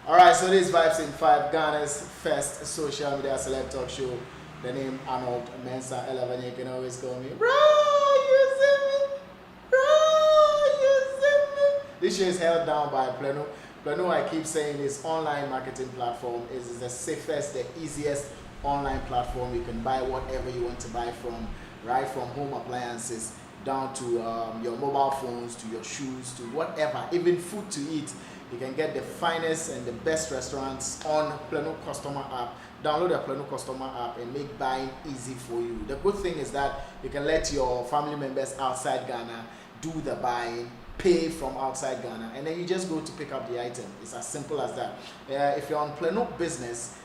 Alright, so this Vibes in 5, Ghana's first social media celeb talk show. The name Arnold Mensa 11. You can always call me, bro, you see me? Bro, you see me? This show is held down by Plano. Plano, I keep saying, is online marketing platform. Is the safest, the easiest online platform. You can buy whatever you want to buy from, right from home appliances down to your mobile phones, to your shoes, to whatever, even food to eat. You can get the finest and the best restaurants on Plano Customer app. Download the Plano Customer app and make buying easy for you. The good thing is that you can let your family members outside Ghana do the buying, pay from outside Ghana, and then you just go to pick up the item. It's as simple as that. If you're on Plano Business,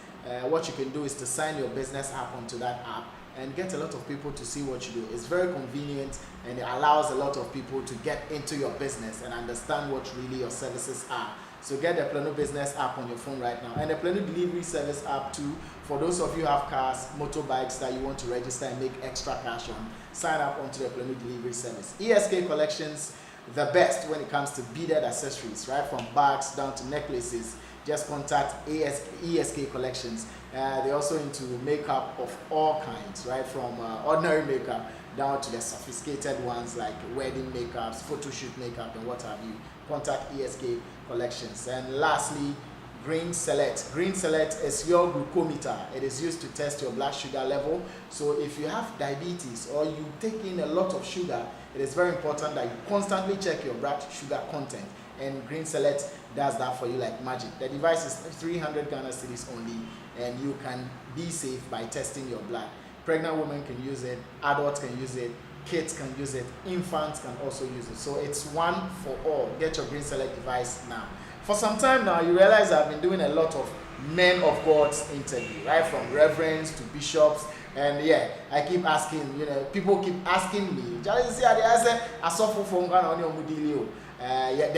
what you can do is to sign your business app onto that app and get a lot of people to see what you do. It's very convenient and it allows a lot of people to get into your business and understand what really your services are. So get the Plano Business app on your phone right now, and the Plano Delivery Service app too. For those of you who have cars, motorbikes that you want to register and make extra cash on, sign up onto the Plano Delivery Service. ESK Collections, the best when it comes to beaded accessories, right from bags down to necklaces. Just contact ESK Collections. They're also into makeup of all kinds, right from ordinary makeup down to the sophisticated ones like wedding makeups, photo shoot makeup, and what have you. Contact ESK Collections. And lastly, Green Select. Green Select is your glucometer. It is used to test your blood sugar level. So if you have diabetes or you take in a lot of sugar, it is very important that you constantly check your blood sugar content. And Green Select does that for you like magic. The device is 300 Ghana cedis only, and you can be safe by testing your blood. Pregnant women can use it, adults can use it, kids can use it, infants can also use it. So it's one for all. Get your Green Select device now. For some time now, you realize I've been doing a lot of men of God's interview, right? From reverends to bishops. And yeah, I keep asking, people keep asking me, there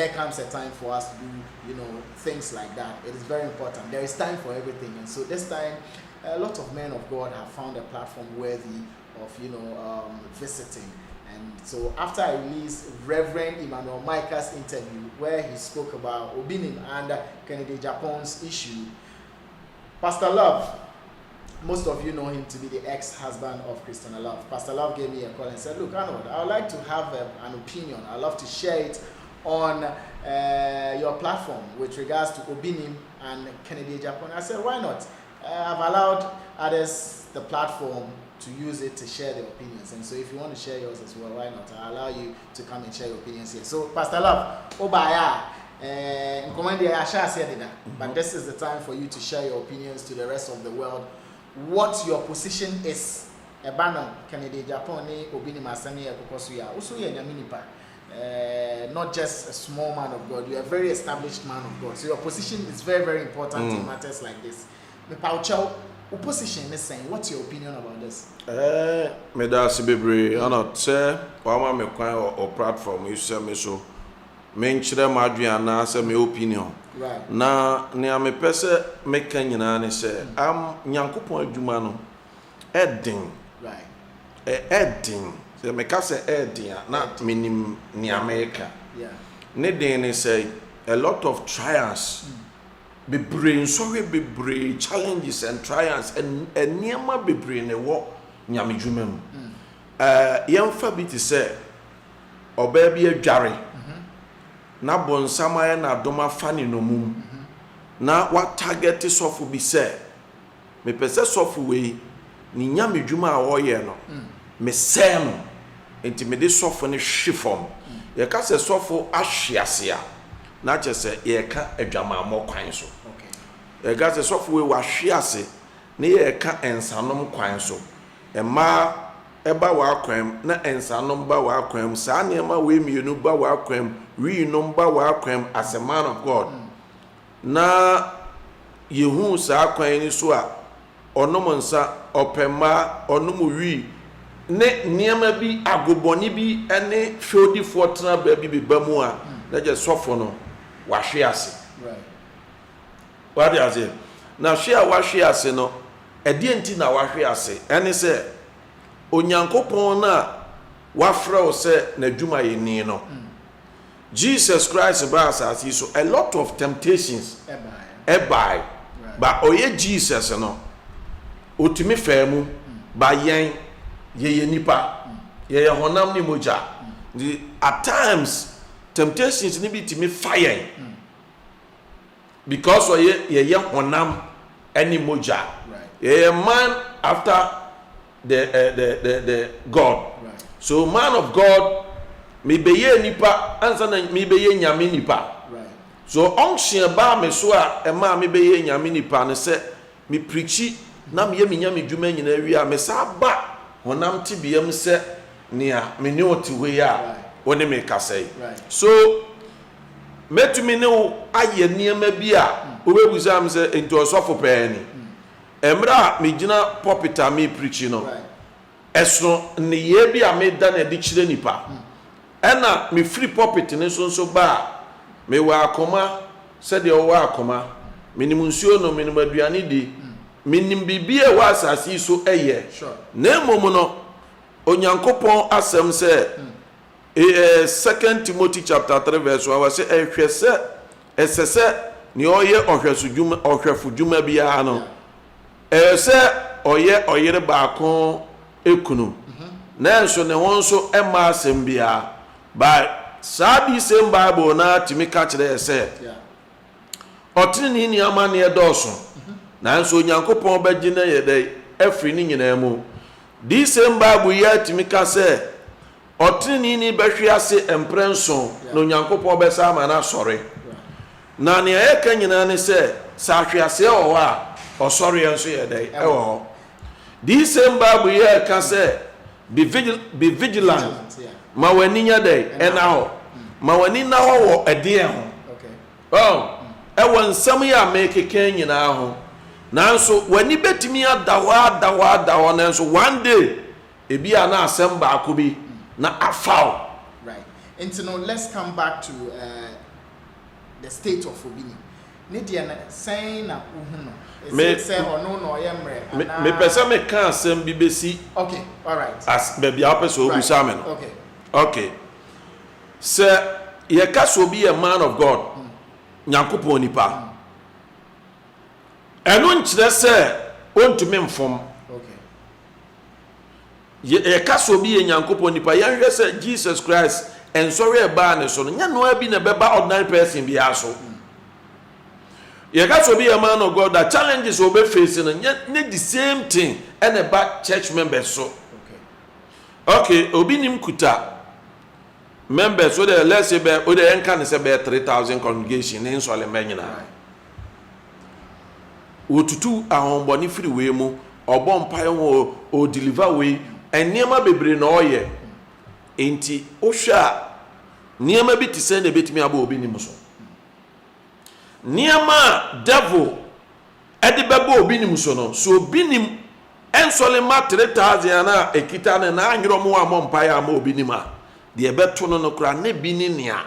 comes a time for us to do, things like that. It is very important. There is time for everything. And so this time, a lot of men of God have found a platform worthy of, visiting. And so after I released Reverend Emmanuel Micah's interview, where he spoke about Obinim and Kennedy Japon's issue, Pastor Love, most of you know him to be the ex-husband of Christina Love. Pastor Love gave me a call and said, look, Arnold, I would like to have an opinion. I'd love to share it on your platform with regards to Obinim and Kennedy Japan. I said, why not? I've allowed others the platform to use it to share their opinions. And so if you want to share yours as well, why not? I'll allow you to come and share your opinions here. So, Pastor Love, but this is the time for you to share your opinions to the rest of the world. What your position is. Kennedy Japan, not just a small man of God, you're a very established man of God. So your position is very, very important in matters like this. Opposition is saying, what's your opinion about this? Me da sibebre ana say wa me kwan or platform you say me so me nkyere ma aduana say me opinion. Right. Na ne am pese me kan nyina ne say am nyankopon adwuma no edin. Right. Edin. Say me ka say edin na minim ni America. Yeah. Ne den ne say a lot of trials. Be brain sorry be brain challenges and trials and niema be brain ne wo nyamedwuma mu yemfa bi ti say oba bi adware na bonsama na doma fani no mum na what target sofu bi say me pese sofu we ni nyamedwuma a wo ye no me sem enti me de sofu ne hwefom ye ka se sofu ahweasea na che se ye ka adwama kwan so ye ka se sofu we wa hwease ne ye ka ensanom kwan so ema eba wa kwam na ensanom ba wa kwam sa ne ma we mienu ba wa kwam wi no ba wa kwam as a man of God na yehu sa kwan ni so a onom nsa opema onom wi ne niema bi agoboni bi ene hwodifo tena ba bi ba mu a na je sofo no wa hwe ase right what do you say na hwe a wa hwe ase no edi enti na wa hwe ase ene se onyankopon na wa fra o se na dwuma ye ni no Jesus Christ ba asase so a lot of temptations ɛbae ba ɔyɛ Jesus no otumi faa mu ba yɛn yɛyɛ nipa yɛyɛ honam ne mogya at times temptations ni bi tumi fa yɛn because yɛyɛ honam ɛne mogya yɛyɛ man after the God so man of God me beye nipa ansa na me beye nyame nipa so onhye ba me so a ema me beye nyame nipa ne se me preachi na me ye nyame dwuma nyina wi a me sa ba honam tibiam se nea me ne oti we a woni me kasai so metumi ne wo aye niema bi a obebuza am se enti osofo peeni emra me gina popita me preachi no eso ne ye bi a me da na di kire nipa ena me free pulpit ne so ba me wa akoma se de o wa akoma minim nsuo no minim aduane di minim bibie wa asasi so eye na emom no onyankopon asem se 2 Timothy chapter 3 verse 1 say ehwe se esese ne oye ohwefo dwuma bia no se oye oyere baako ekunu na enso ne won so ema asem bia by sabi same Bible na timi ka kire se otini ni amane edoso na nso onyankopon bagina ye dai afri ni nyina mu this same Bible ya timi ka se otini ni behwe ase emprenso na onyankopon be sa ma na sore na ne ye ka nyina ne se sa hwe ase o a osore enso ye dai e wo this same Bible ya ka se be vigilant ma wani nya dai ena ho ma wani na ho wo ede ho e won nsam ya mekeke nyina ho nanso wani betimi adawa nanso one day ebi ana asem ba akobi na afao right. And now let's come back to the state of Obini. Nidia na saying na uhuno. Me say ono no yemre. Me pesa me kan asem bi besi. Okay, all right. As baby apeso obusa me no. Okay. Okay. Sir, ye ka so be a man of God. Nyankopon nipa. Eno nkyere se ontumi mfom. Ye ka so be a nyankopon nipa. Ye hwe se Jesus Christ and sorry eba ne so no. Nya no abi na beba ordinary person bi aso. Ye ka so be a man of God that challenges obe face no nya the same thing and about church members so. Okay, obi nim kuta members so the let's say be o the enka ne say be 3,000 congregation in so le menyina otutu ahomboni free we mu obo mpae ho o deliver we eniema bebre na oye enti o hwa niema bi tise na betimi aba obi nim so niema devil edi beba obi nim so no so obi nim ensole ma 3,000 na ekita na anwiro mo amọ mpae ama obi nim a de beto no kra na bi ni nia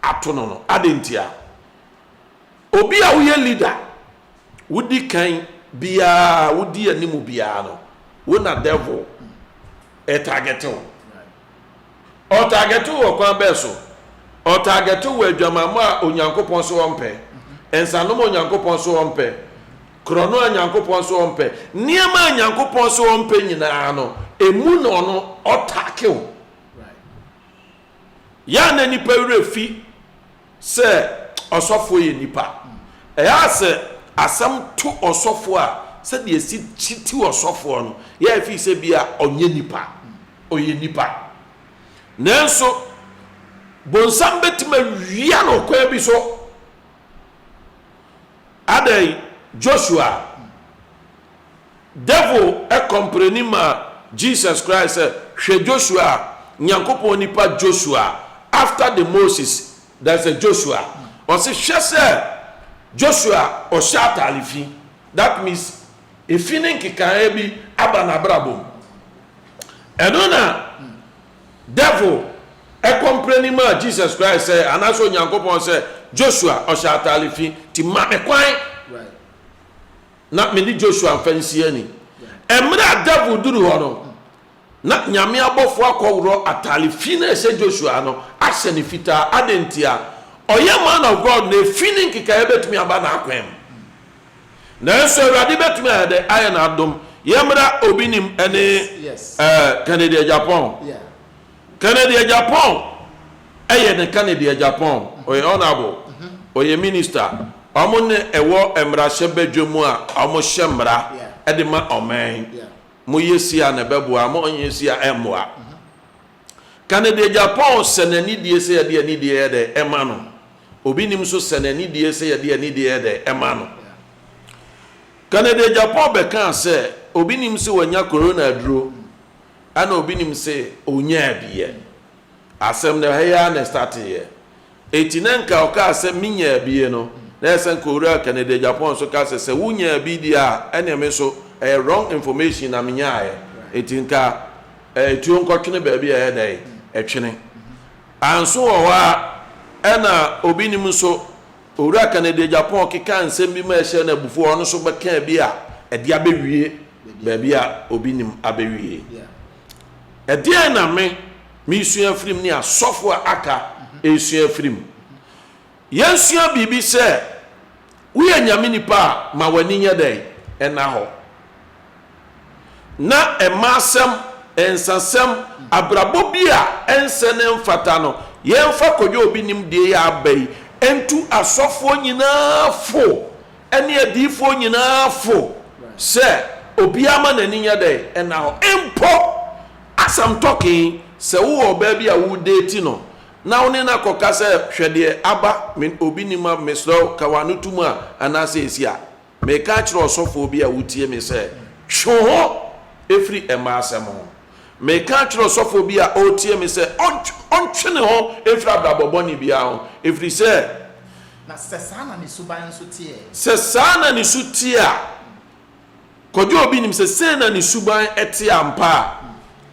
ato no adentia obi a wo ye leader wudi kan bia wudi animu bia no wo na devil targeto o targeto wo kwa beso o targeto wo adwamamo a onyankopon so wonpe ensanom onyankopon so wonpe krono onyankopon so wonpe niema onyankopon so wonpe nyina no emu no no otake wo ya na nipa refi se osofo ye nipa ya se asam to osofo a se de esi chiti osofo no ya fi se bia onye nipa oye nipa nanso bonsam betima wia no kwa bi so adai Joshua devil compreni ma Jesus Christ hwe Joshua nyankopon nipa Joshua after the Moses there's a Joshua or say Joshua or shata alifi that means if feeling kika bi abana brabo enona devil complaining ma Jesus Christ say anaso nyankopon say Joshua or shata alifi ti ma kwan right na me ni Joshua fancy ani emra devil duru ho no na nyame abofo akọwro atalifi na ese Joshua no ase ne fita adentia oye man of God na feeling kika ebetumi aba na akwem nanso awurade betumi ayɛ ayɛ na adom yɛmra obinim ɛne Canada Japan Canada Japan ɛyɛ ne Canada Japan ɔyɛ honorable ɔyɛ minister ɔmo ne ɛwɔ mmarahyɛ badwamu a ɔmo hyɛ mmara ɛde ma ɔman mo yesia na bɛboa mo yesia ɛmmoa Canada Japan sɛnani die sɛ yɛde ani die yɛde ɛma no obi nim so sɛnani die sɛ yɛde ani die yɛde ɛma no Canada Japan bɛka sɛ obi nim sɛ wanya corona duro ana obi nim sɛ onya biye asɛm na haya na start ye etinanka oka sɛ minya biye no na ɛsɛn kowura Canada Japan so ka sɛ wonya bi dia ɛne me so wrong information na minya aye etinka etuo nkɔtwene baabi a ɛdai ɛtwene anso wɔ hɔ a ɛna obi nim so owura Canada Japan keka nsɛm bi ma ɛhyɛ na bufu ɔno so bɛka bi a ɛde abɛwie baabi a obi nim abɛwie ɛdeɛ na me sua firim ni asɔfo aka esua firim yɛnsua bibi sɛ woyɛ nyame nipa ma wani nyɛ dɛ ɛna hɔ na ɛmasɛm ɛnsasɛm abrabɔ bi a ɛnsɛ ne mfata no yɛmfa kodwo obi nim die yɛ abai entu asɔfo nyinaa fo ɛne adiifo nyinaa fo sɛ obi ama n'ani nyɛ dɛ ɛna hɔ empo asam talking sɛ wo oba bi a wo date no na wo ne na koka sɛ hwɛde aba obi ni ma mesro kawano tumu a anase esia me ka kyerɛ osofo bi a wotie me sɛ hwo efri ema asɛm ho me ka kyerɛ osofo bi a otie me sɛ ontwene ho efri abrabɔbɔ ni bia ho efri sɛ na sɛ sana ne suban so tie sɛ sana ne su tie a kodwo obi nim sɛ sɛ na ne suban ɛte ampa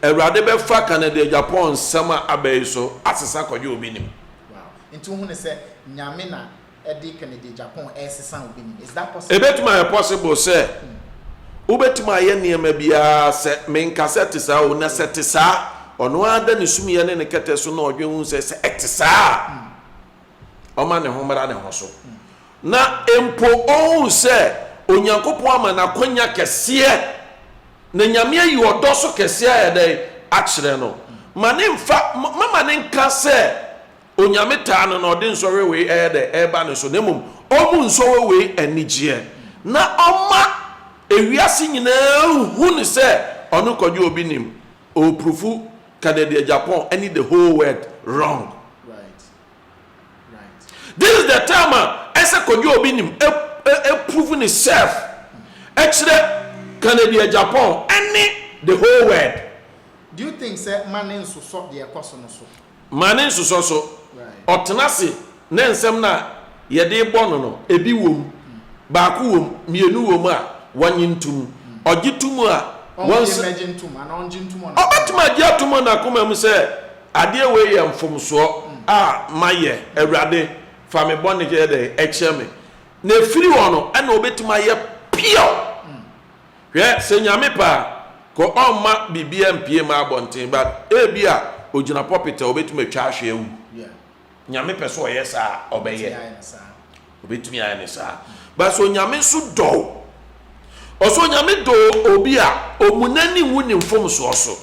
Awurade bɛfa Canada Japan nsɛm a abai so asesa kodwo obi nim wow nti hu ne sɛ nyame na ɛde Canada Japan ɛsesa obi nim is that possible ebetuma possible sɛ ubetuma ayɛ nneɛma biara sɛ menkasɛ te saa o na sɛ te saa ɔno ada ne sumie ne ne kɛtɛ so na ɔdwe hu sɛ ɛte saa ɔma ne ho mara ne ho so na empo ɔhu sɛ onyankopɔn ama na konya kɛseɛ na nyame ayi ɔdɔ so kɛseɛ ayɛ dɛ akyerɛ no ma ne mfa mama ne nka sɛ onyame taa no na ɔde nsɔre wei ɛyɛ dɛ ɛba ne so na mmom ɔmu nsɔre wei anigyeɛ na ɔma ewiase nyinaa hu ne sɛ ɔno kodwo obi nim ɔprufu Canada Japan any the whole world wrong right this is the time ɛsɛ kodwo obi nim prove ne self ɛkyerɛ Canada Japan any the whole world do you think say man so so de ekoso no so man so so otenase ne nsem na yede bɔ no no ebi wom baako wom mienu wom a wanyintum ogitum a once imagine ana ongintum ona obatuma giatum na koma mu sɛ ade we yɛ mfomso a maye awurade fa me bɔ ne gye de ɛkyɛ me na firi wɔ no ɛna obetuma yɛ pure hwɛ sɛ nyame pa ko ɔmma bibia mpie ma abɔnten ba ebi a ogina pulpit a obetuma atwa ahwe awu nyame pɛ so ɔyɛ saa ɔbɛyɛ obetumi ayɛ ne saa ba so nyame so dɔ ɔso nyame dɔ obi a omunani wu ne mfomso so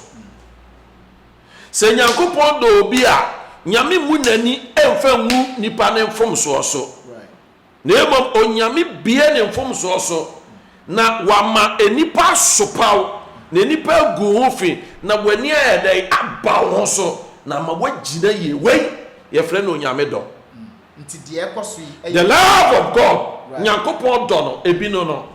sɛ nyankopɔn dɔ obi a nyame mu nani emfa nwu nipa ne mfomso so na emom onyame bie ne mfomso so na wama enipa sopaw na enipa gu ho fi na wani ayɛdɛ aba ho so na ma wagina ye wei yɛfrɛ no onyame dɔ nti de ekoso yi the love of God nyankopɔn dɔ no ebi no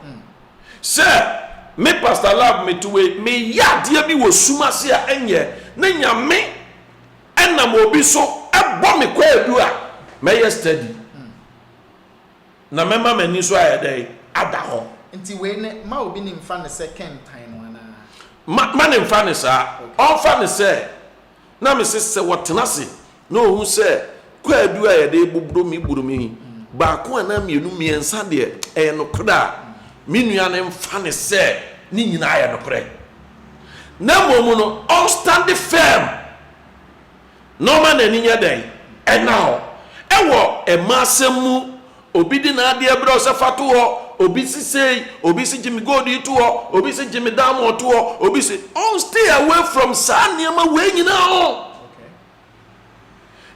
sɛ me pastor love me to we me yadeɛ bi wɔ sumase a ɛnyɛ ne nyame ɛnam obi so ɛbɔ me kwaadu a mɛyɛ study na mɛma m'ani so ayɛdɛ ada hɔ nti we ne ma obi ni mfa ne second time no ana ma ne mfa ne saa ɔmfa ne sɛ na me sɛ wɔtenase na ohun sɛ kwaadu a yɛde buburo mi baako ana mienu miensa deɛ ɛyɛ no kra me nua ne mfa ne sɛ ne nyinaa yɛ no korɛ na mmom no all stand firm no man ani nya dɛn ɛna hɔ ɛwɔ ɛma asɛm mu obi di na adeɛ brɛ sɛ fato hɔ obi si say obi si Jimmy Gold to obi si Jimmy Diamond to obi si all stay away from saa nneɛma wei nyinaa o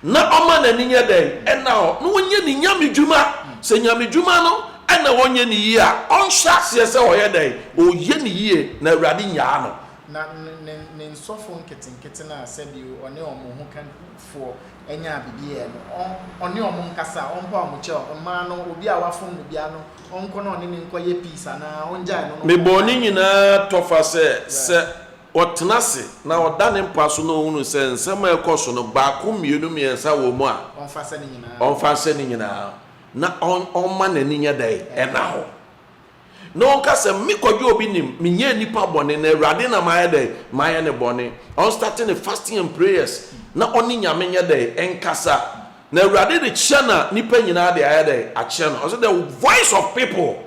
na ɔma n'ani nyɛ dɛn ɛna hɔ na wɔnyɛ ne nyame dwuma sɛ nyame dwuma no ɛna wɔnyɛ ne yie a ɔnhyɛ aseɛ sɛ ɔyɛ dɛn ɔyɛ ne yie na Awurade nyaa no na ne nsɔfo nketenkete na sɛbi ɔne ɔmo ho kanfoɔ ɛnya bibiɛ no ɔne ɔmo nkasa ɔmpa ɔmo kyɛ ɔma no obi a wafom no bia no ɔnkɔ na ɔne ne nkɔ yɛ peace ana ɔngya no mebɔ ne nyinaa tɔfa sɛ ɔtena se na ɔda ne mpa so na ɔhunu sɛ nsɛm a ɛkɔ so no baako mmienu mmiɛnsa wɔ mu a ɔmfa sɛ ne nyinaa na ɔma n'ani nyɛ dɛn ɛna hɔ na ɔnka sɛ mekɔdwe obi nim menyɛ nipa bɔne na Awurade na mayɛ dɛn mayɛ ne bɔne ɔnstarting the fasting and prayers na ɔne nyame nyɛ dɛn ɛnkasa na Awurade de kyɛ na nipa nyinaa de ayɛ dɛn akyɛ no ɔsɛ the voice of people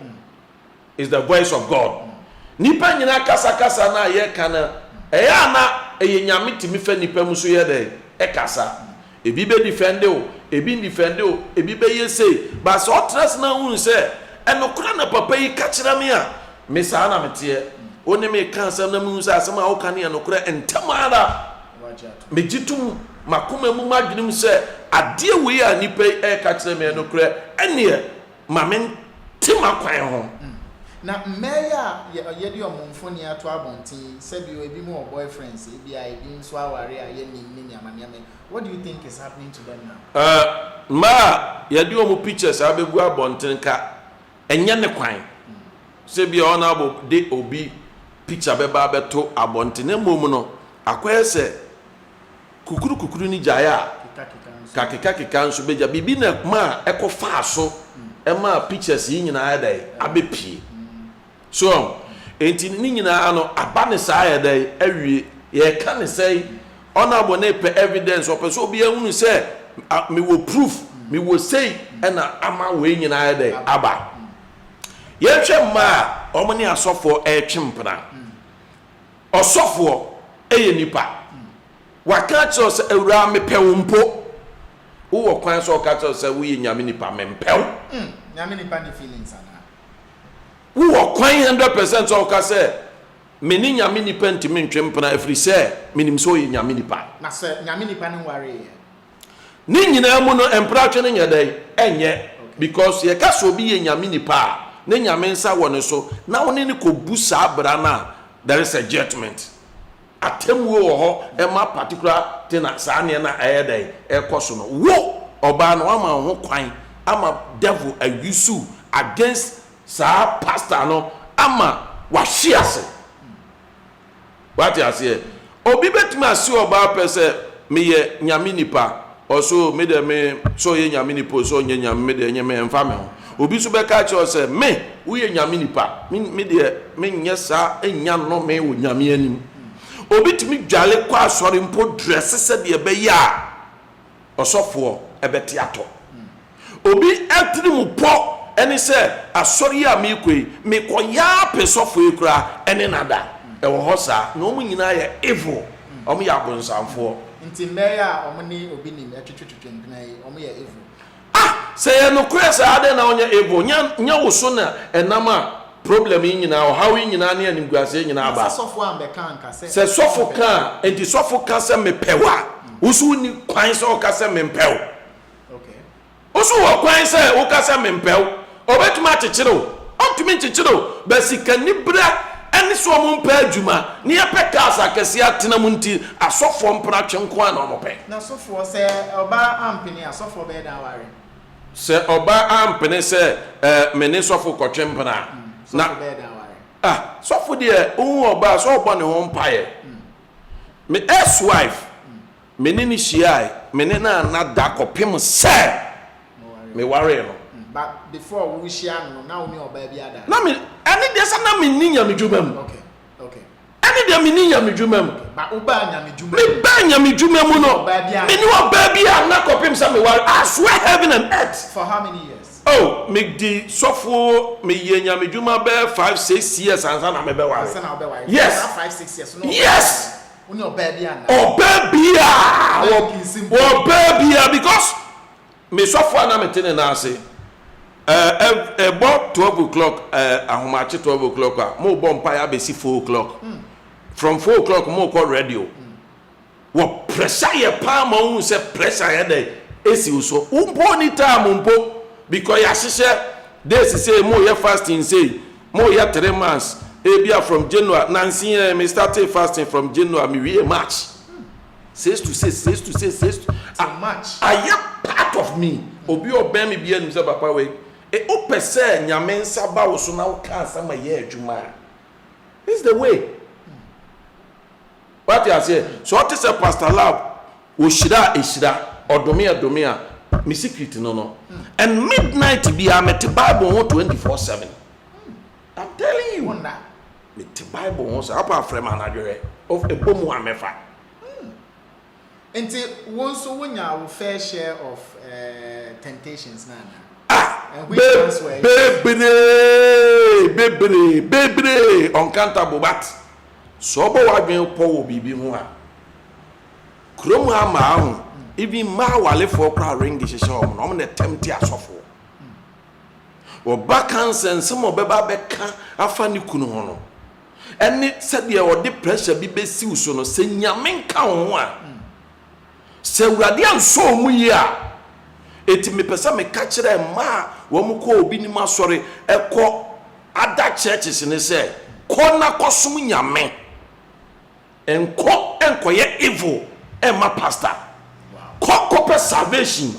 is the voice of God nipa nyinaa kasa na yɛka na ɛyɛ ana ɛyɛ nyame timi fɛ nipa mu so yɛ dɛn ɛkasa ebi bɛ defend o ebi defend o ebi bɛ yɛ sei ba sɛ ɔtena se na hu sɛ ɛnokora na papa yi ka kyerɛ me a me saa na meteɛ wo ne me ka asɛm na mehu sɛ asɛm a woka ne ɛnokora ɛntɛm ara megye tom makoma mu madwenem sɛ adeɛ wei a nipa yi ɛka kyerɛ me ɛnokora ɛneɛ ma mente makwan ho na mmɛyɛ a yɛde ɔmomfo ne ato abɔnten sɛbi ebi mu wɔ boyfriends ebi a ebi nso aware a yɛnim ne nneɛma what do you think is happening to them now ma yɛde ɔmo pictures abɛgu abɔnten ka ɛnyɛ ne kwan sɛbi a ɔna abɔ de obi picture bɛba abɛto abɔnten na mmom no akɔyɛ sɛ kukuru ni gyae a kakeka nso bɛgya bibi na ma ɛkɔ faa so ɛma pictures yi nyinaa dɛ abɛpie so enti ni nyinaa no aba ne saa yɛ dɛ awie yɛka ne sɛ ɔna abɔ ne pɛ evidence ɔpɛ so obi ahunu sɛ me wo proof me wo say ɛna ama wei nyinaa yɛ dɛ aba yɛhwɛ mma a ɔmo ne asɔfoɔ ɛtwe mpena ɔsɔfoɔ ɛyɛ nipa waka kyerɛ sɛ awura mepɛ wo mpo wowɔ kwan sɛ ɔka kyerɛ sɛ woyɛ nyame nipa mempɛw nyame nipa ne feelings ana wowɔ kwan 100% sɛ ɔka sɛ me ne nyame nipa ntimi ntwe mpena ɛfiri sɛ menim sɛ ɔyɛ nyame nipa na sɛ nyame nipa ne wareyɛ ne nyinaa mu no mpratwe no nyɛ dɛn ɛnyɛ because yɛka sɛ obi yɛ nyame nipa a ne nyame nsa wɔ ne so na wo ne kɔbu saa bra no a there is a judgment atemmuo wɔ hɔ ɛma particular tena saa neɛ na ɛyɛ dɛn ɛkɔ so no wo ɔbaa no ama ho kwan ama devil ayusu against saa pastor no ama wahye ase wate aseɛ obi betumi ase ɔbaa pɛ sɛ meyɛ nyame nipa ɔso me de me so yɛ nyame nipa so nyɛ nyame me de nyɛ me mfa me ho obi so bɛka kyerɛ sɛ me woyɛ nyame nipa me de me nyɛ saa enya no me wo nyame anim obi tumi dwale kɔ asɔre mpo dress sɛ de ɛbɛyɛ a ɔsɔfoɔ ɛbɛte atɔ obi atiri mu pɔ ɛne sɛ asɔre a mekɔi mekɔyaa pɛ sɔfoɔ yi koraa ɛne nada ɛwɔ hɔ saa na ɔmo nyinaa yɛ evil ɔmo yɛ abonsamfoɔ nti mmɛyɛ a ɔmo ne obi nim atwitwitwitwe mpena yi ɔmo yɛ evil sɛ yɛ nokorɛ sɛ ade na ɔnyɛ evil nya wo so na ɛnam a problem yi nyinaa ɔhaw yi nyinaa ne animguaseɛ nyinaa ba sɛ sɔfo ka a enti sɔfo ka sɛ mepɛw a woso woni kwan sɛ ɔka sɛ mempɛw woso wɔ kwan sɛ woka sɛ mempɛw ɔbɛtumi akyekyere wo ɔntumi nkyekyere wo bɛsikani berɛ ɛne sɛ ɔmo mpɛ adwuma ne yɛpɛ cars akɛseɛ atena mu nti asɔfoɔ mpena twe nko a na ɔmopɛ na asɔfoɔ sɛ ɔbaa ampene asɔfoɔ bɛyɛ dan ware sɛ ɔbaa ampene sɛ mene sɔfo kɔtwe mpena na sɔfo deɛ ohu ɔbaa sɛ ɔbɔ ne ho mpaeɛ me ex-wife mene ne hyiae mene na nada kɔpem sɛ me ware no but before we share no na wo ne ɔbaa bi ada na me ɛne deɛ sɛ na menni nyame dwuma mu okay ɛne deɛ menni nyame dwuma mu but woba nyame dwuma me ba nyame dwuma mu no mene ɔbaa bi a na kɔpem sɛ me ware I swear heaven and earth for how many years oh me di sɔfo me yɛ nyame dwuma bɛ 5-6 years ansa na me bɛ ware yes 5-6 years no yes wo ne ɔbaa bi ana ɔbaa bi a because me sɔfo a na me tene na ase About 12 o'clock, I'm at 12 o'clock. More bomb pie, I see 4 o'clock. From 4 o'clock, more call radio. What pressure your palm on say pressure a day. Esi so. Umponi time umpo because yasise this say more year fasting say more year 3 months. Ebia from January. Nancy me started fasting from January. Me March. Says to March. I am part of me. Obi obey me be say papa we. E o pese nyame nsa ba wo so na wo kan sama ye adwuma. This is the way. What you say? So what is a pastor lab? Oshira odomia me secret no. And midnight be am at Bible 24/7. I'm telling you. Wonder. Me Bible won say apart from anadwere of ebomu amefa. Until once when your fair share of temptations now. And which ones were baby uncountable but so bo wadwen po bibi ho a krom ha ma ho even ma wale for kra ring hye hye o na tempt asofo o bakan sense mo beba beka afa ni kunu ho no eni said ye o de pressure bi besi so no se nyame nka ho a se wurade anso mu yi a eti me pesa me ka kire ma wo mu ko obi ni ma sori ekọ ada churches ni se ko na kosum nyame enkoye evil ma pastor ko salvation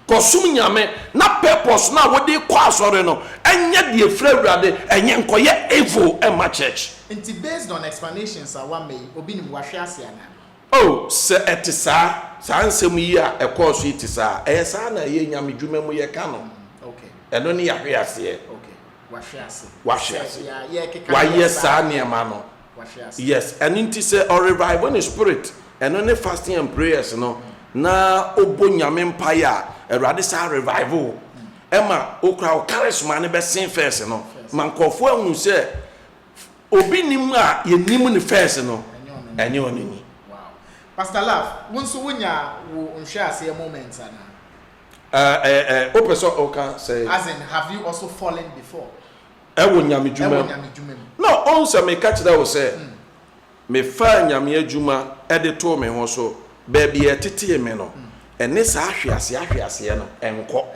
kosum nyame na purpose na wo de ko asori no enye de efra wurade enye enkoye evil ma church nti based on explanations awa me obi ni wahwe ase ana. Oh, se etisa sansem yi a ekoso etisa sa na ye nyame dwuma mu ye ka no. Okay. Eno ne yahwe ase. Okay. Wahwe ase. Ya keka. Wa yes ne ma no. Wahwe ase. Yes, and nti se or revive in spirit. Eno ne fasting and prayers no. Na obo nyame mpae a Awurade sa revival. Emma okra o charisma ne be sin first no. Mankofo ahunu se obi nim a ye nim ne first no. Enye onini. Pastor Love, once wonya wo nhwe ase moments ana. Opeso oka say. As in, have you also fallen before? Ewo nyame dwuma. No, on say me catch that was say. Me fa nyame adwuma e de to me ho so. Baby e tete me no. Ene sa ahwe ase no enko.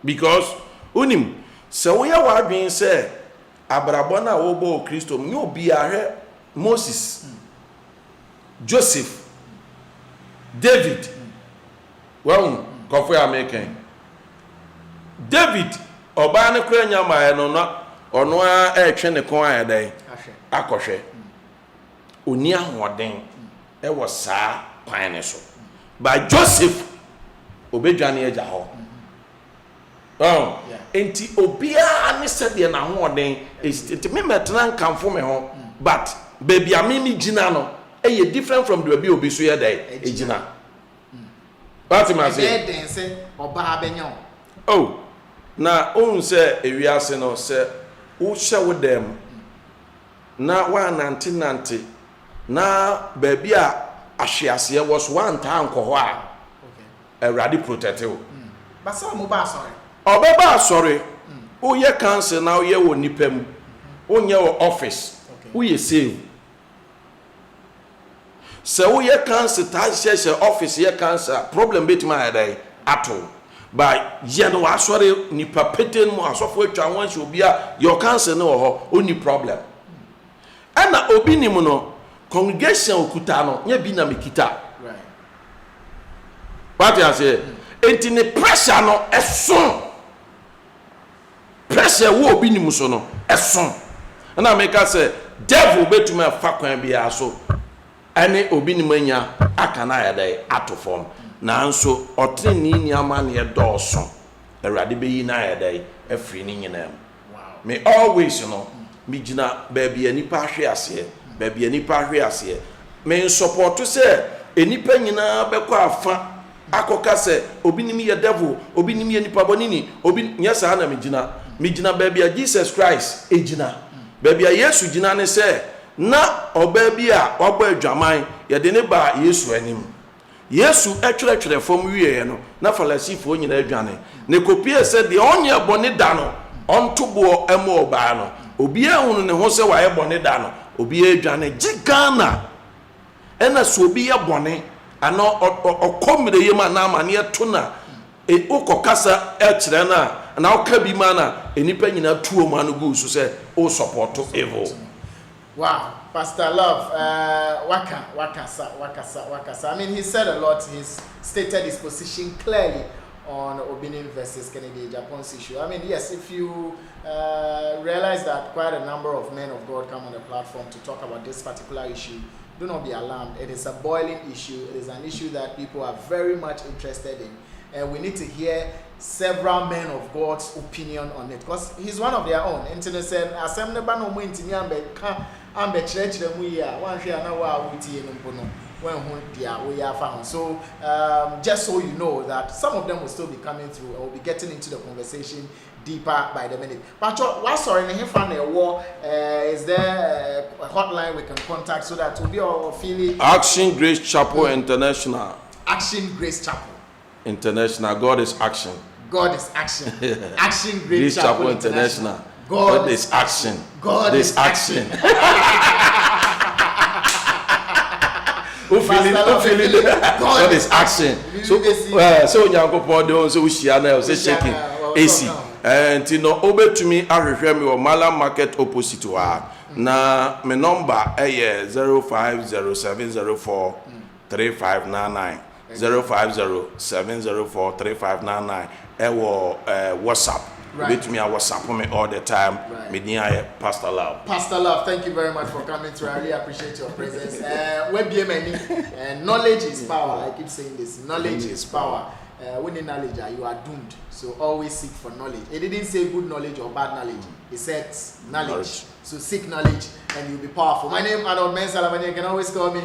Because unim se wo ya wadwen say abrabo na wo bo Kristo me obi ahwe Moses. Joseph, David, well, coffee American. David, oba ne kura nyama e no na ono a twe ne kon a dey akọhwe oni ahoden e wo saa kwan ne so by Joseph obedwane agya ho enti obia ne sede na ahoden enti me metena nkamfo me ho but baby amimi gina no e different from the baby obi so ye dey ejina what am I say den say oba abenya oh na on say ewiase no say wo hye wo dem na wa nante na baby a ahwease ye was one time ko ho a Awurade protect you but some mo ba sorry obeba sorry wo ye cancel na wo ye wo nipam wo nye wo office wo ye save so wo ye cancel ta share office ye cancel problem bit my day ato by ye no asore nipa peten mu asofo atwa wan hye obi a your cancel no ho oni problem ana obi ni mu no congregation okuta no nya bi na mekita right what you say enti ne pressure no eson pressure wo obi ni mu so no eson na make say devil betuma fa kwan bia so ane obi ni manya akana ya dai ato form na nso oteni ni ama ne dɔɔso Awurade beyi na ya dai afiri ni nyina wow me always me gina baby anipa ahwe ase baby anipa ahwe ase me support say enipa nyina bɛkɔ afa akoka se obi ni ye devil obi ni ye nipa bonini obi nyasa na me gina baby Jesus Christ ejina baby Yesu gina ne se na oba bi a wagba adwaman ye de ne ba Yesu anim Yesu etwerɛtwerɛ fam wie no na falasifo nyina adwane ne kopie sɛ de onye bɔne da no ɔntoboɔ ɛmo ɔbaa no obia hunu ne ho sɛ wayɛ bɔne da no obia adwane gigana ɛna so obi yɛ bɔne ana ɔkɔmre yema na amane ɛto na ukokasa ɛkyerɛ na ɔka bi ma na enipa nyina tuo ma no gu so sɛ o support evil. Wow, Pastor Love, wakasa. I mean, he said a lot. He's stated his position clearly on Obinin versus Kennedy Japan's issue. I mean, yes, if you realize that quite a number of men of God come on the platform to talk about this particular issue, do not be alarmed. It is a boiling issue. It is an issue that people are very much interested in. And we need to hear several men of God's opinion on it, because he's one of their own. Internet said, so just so you know that some of them will still be coming through and will be getting into the conversation deeper by the minute. But what's sorry, is there a hotline we can contact so that we'll be all feeling Action Grace Chapel International. Action Grace Chapel International. God is action. God is action. Action Grace Chapel International. God is action. God is action. God is action. So Nyankopɔn de on so hia na o se shaking AC. And you know obetumi ahwehwe me o Mala Market opposite wa. Na me number 05077043599. 05077043599. WhatsApp. Right. With me, I WhatsApp me all the time. Right. Me Pastor Love. Pastor Love, thank you very much for coming through. I really appreciate your presence. Knowledge is power. I keep saying this. Knowledge is power. When in knowledge, you are doomed. So always seek for knowledge. It didn't say good knowledge or bad knowledge. It said knowledge. So seek knowledge and you'll be powerful. My name is Arnold Mensah. You can always call me